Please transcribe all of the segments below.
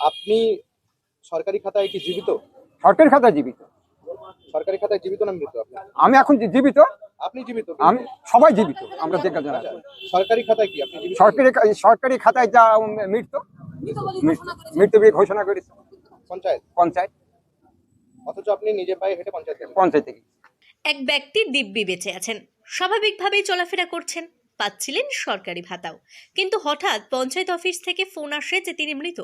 আপনি সরকারি খাতায় কি জীবিত? সরকারি খাতায় জীবিত। সরকারি খাতায় জীবিত না মৃত আপনি? আমি এখন জীবিত। আপনি জীবিত? আমি সবাই জীবিত, আমরা যে কাজ আচ্ছা, সরকারি খাতায় কি আপনি জীবিত? সরকারি খাতায় যা মৃত মৃত বলে ঘোষণা করেছে পঞ্চায়েত। অথচ আপনি নিজে পায়ে হেঁটে পঞ্চায়েত থেকে। এক ব্যক্তি দিব্যি বেঁচে আছেন, স্বাভাবিকভাবেই চলাফেরা করছেন, পাচ্ছিলেন সরকারি ভাতাও, কিন্তু হঠাৎ পঞ্চায়েত অফিস থেকে ফোন আসে যে তিনি মৃত।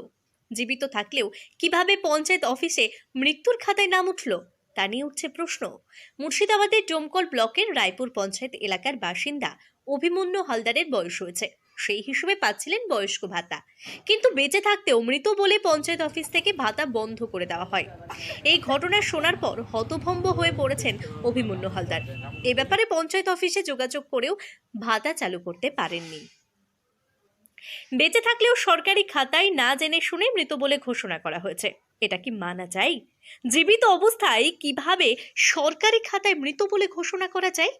জীবিত থাকলেও কিভাবে পঞ্চায়েত অফিসে মৃত্যুর খাতায় নাম উঠল তা নিয়ে উঠছে প্রশ্ন। মুর্শিদাবাদের ডোমকল ব্লকের রায়পুর পঞ্চায়েত এলাকার বাসিন্দা অভিমন্যু হালদারের বয়স হয়েছে, সেই হিসেবে পাচ্ছিলেন বয়স্ক ভাতা, কিন্তু বেঁচে থাকতেও মৃত বলে পঞ্চায়েত অফিস থেকে ভাতা বন্ধ করে দেওয়া হয়। এই ঘটনা শোনার পর হতভম্ব হয়ে পড়েছেন অভিমন্যু হালদার। এ ব্যাপারে পঞ্চায়েত অফিসে যোগাযোগ করেও ভাতা চালু করতে পারেননি। বেঁচে থাকলেও সরকারি খাতায় না জেনে শুনে মৃত বলে ঘোষণা করা হয়েছে, এটা কি মানা যায়? জীবিত অবস্থায় কিভাবে সরকারি খাতায় মৃত বলে ঘোষণা করা যায়?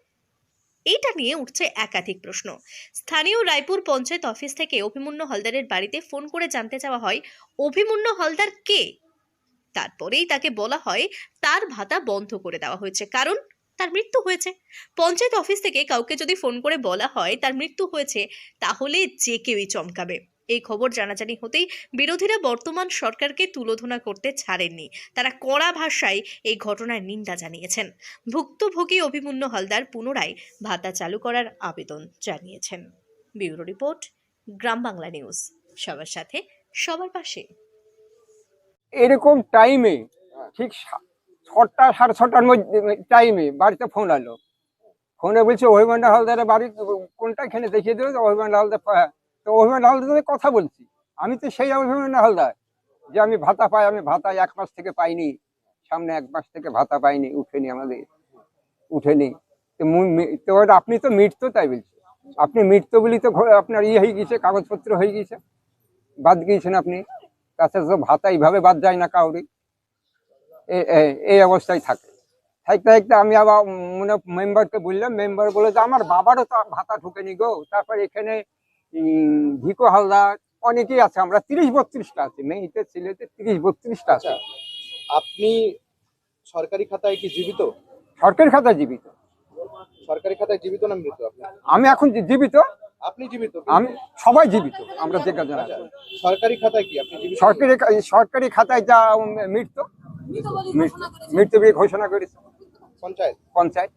এটা নিয়ে উঠছে একাধিক প্রশ্ন। স্থানীয় রায়পুর পঞ্চায়েত অফিস থেকে অভিমন্যু হালদারের বাড়িতে ফোন করে জানতে চাওয়া হয় অভিমন্যু হালদার কে। তারপরেই তাকে বলা হয় তার ভাতা বন্ধ করে দেওয়া হয়েছে, কারণ তার মৃত্যু হয়েছে। পঞ্চায়েত অফিস থেকে কাউকে যদি ফোন করে বলা হয় তার মৃত্যু হয়েছে, তাহলে যে কেউই চমকাবে। এই খবর জানাজানি হতেই বিরোধীরা বর্তমান সরকারকে তুলোধনা করতে ছাড়েননি। তারা কড়া ভাষায় এই ঘটনার নিন্দা জানিয়েছেন। ভুক্তভোগী অভিমন্যু হালদার পুনরায় ভাতা চালু করার আবেদন জানিয়েছেন। ব্যুরো রিপোর্ট, গ্রাম বাংলা নিউজ, সবার সাথে সবার পাশে। এরকম টাইমে ঠিক 6টা 6:30টার মধ্যে টাইমে বাড়িতে ফোন আলো। ফোনে বলছে অভিমন্যু হালদারের বাড়ি কোনটা, এখানে দেখিয়ে দেবে। তো অভিমন্যু হালদার, তো অভিমন্যু হালদারের কথা বলছি। আমি তো সেই অভিমন্যু হালদার যে আমি ভাতা পাই। আমি ভাতা 1 মাস থেকে পাইনি, সামনে 1 মাস থেকে ভাতা পাইনি, উঠেনি। তো আপনি তো মৃত্যু, তাই বলছে আপনি মৃত্যু বলি তো আপনার হয়ে গেছে, কাগজপত্র হয়ে গেছে, বাদ গিয়েছেন আপনি। তাছাড়া তো ভাতা এইভাবে বাদ যায় না কাউরি, এই অবস্থায় থাকতে থাকতে আমি আবার মেম্বারকে বললাম। মেম্বার বলে যে আমার বাবারও তো ভাতা ঢুকেনি গো। তারপর এখানে ভিকো হালদার অনেকেই আছে, আমরা 30-32টা আছে, মেয়েতে ছেলেতে 30-32টা আছে। আপনি সরকারি খাতায় কি জীবিত? সরকারি খাতায় জীবিত। সরকারি খাতায় জীবিত না মৃত আপনি? আমি এখন জীবিত। আপনি জীবিত? আমি সবাই জীবিত, আমরা যে কাজ। সরকারি খাতায় কি আপনি জীবিত? সরকারি খাতায় যা মৃত্যু বলে ঘোষণা করেছে পঞ্চায়েত।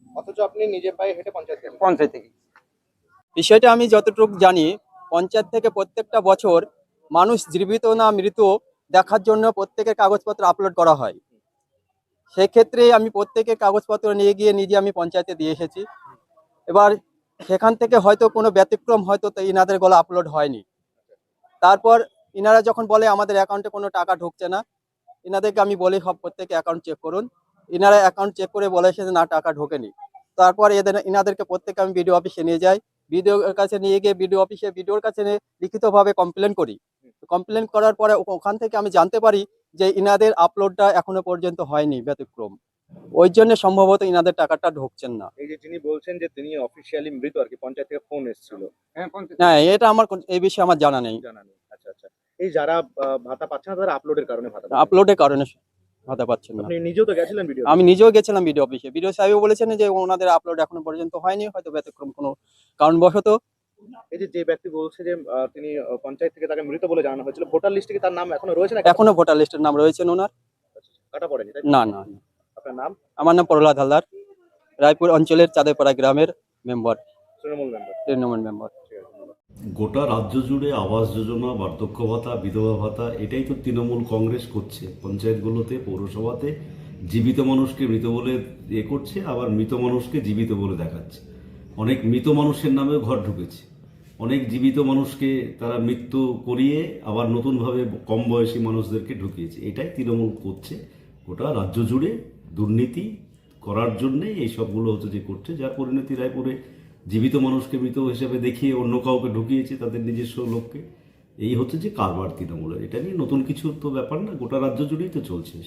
অথচ আপনি নিজে পায়ে হেঁটে পঞ্চায়েত থেকে। বিষয়টা আমি যতটুকু জানি, পঞ্চায়েত থেকে প্রত্যেকটা বছর মানুষ জীবিত না মৃত দেখার জন্য প্রত্যেকের কাগজপত্র আপলোড করা হয়। সেক্ষেত্রে আমি প্রত্যেকের কাগজপত্র নিয়ে গিয়ে নিজে আমি পঞ্চায়েতে দিয়ে এসেছি। এবার সেখান থেকে হয়তো কোনো ব্যতিক্রম হয়তো ইনাদের গলা আপলোড হয়নি। তারপর ইনারা যখন বলে আমাদের অ্যাকাউন্টে কোনো টাকা ঢুকছে না, ইনাদেরকে আমি বলি সব প্রত্যেকে অ্যাকাউন্ট চেক করুন। ইনারা অ্যাকাউন্ট চেক করে বলেছে যে না, টাকা ঢোকেনি। তারপর ইনাদেরকে প্রত্যেকে আমি বিডিও অফিসে নিয়ে যাই। বিডিওর কাছে নিয়ে গিয়ে বিডিওর কাছে লিখিতভাবে কমপ্লেন করি। কমপ্লেন করার পরে ওখান থেকে আমি জানতে পারি যে ইনাদের আপলোডটা এখনো পর্যন্ত হয়নি, ব্যতিক্রম। ওই জন্য সম্ভবত ইনাদের টাকাটা ঢুকছেন না। এই যে যিনি বলছেন যে তিনি অফিসিয়ালি মৃত আর কি, পঞ্চায়েত থেকে ফোন এসেছিল। হ্যাঁ, এটা আমার এই বিষয়ে আমার জানা নেই। আচ্ছা, এই যারা ভাতা পাচ্ছে না তারা আপলোডের কারণে ভাতা পাচ্ছেন না। আপনি নিজেও তো গেছিলেন ভিডিও? আমি নিজেও গেছিলাম ভিডিও অফিসে। ভিডিও সাহেব বলেছেন যে ওনাদের আপলোড এখনো পর্যন্ত হয়নি, হয়তো ব্যতিক্রম কোনো কারণবশত। এই যে ব্যক্তি বলছে যে তিনি পঞ্চায়েত থেকে তাকে মৃত বলে জানানো হয়েছিল, ভোটার লিস্টে কি তার নাম এখনো রয়েছে না? এখনো ভোটার লিস্টের নাম রয়েছেন ওনার, কাটা পড়েনি? না। আপনার নাম? আমার নাম প্রহ্লাদ হালদার, রায়পুর অঞ্চলের চাঁদেপাড়া গ্রামের মেম্বার, তৃণমূল মেম্বার। গোটা রাজ্য জুড়ে আবাস যোজনা, বার্ধক্য ভাতা, বিধবা ভাতা, এটাই তো তৃণমূল কংগ্রেস করছে। পঞ্চায়েতগুলোতে, পৌরসভাতে জীবিত মানুষকে মৃত বলে করছে, আবার মৃত মানুষকে জীবিত বলে দেখাচ্ছে। অনেক মৃত মানুষের নামেও ঘর ঢুকেছে, অনেক জীবিত মানুষকে তারা মৃত্যু করিয়ে আবার নতুনভাবে কম বয়সী মানুষদেরকে ঢুকিয়েছে। এটাই তৃণমূল করছে গোটা রাজ্য জুড়ে, দুর্নীতি করার জন্যে এই সবগুলো হচ্ছে যে করছে, যার পরিণতি রায়পুরে জীবিত মানুষকে মৃত হিসেবে দেখিয়ে অন্য কাউকে ঢুকিয়েছে, তাদের নিজস্ব লোককে। এই হচ্ছে যে কারবার তৃণমূলের। এটা নিয়ে নতুন কিছু তো ব্যাপার না, গোটা রাজ্য জুড়েই তো চলছে।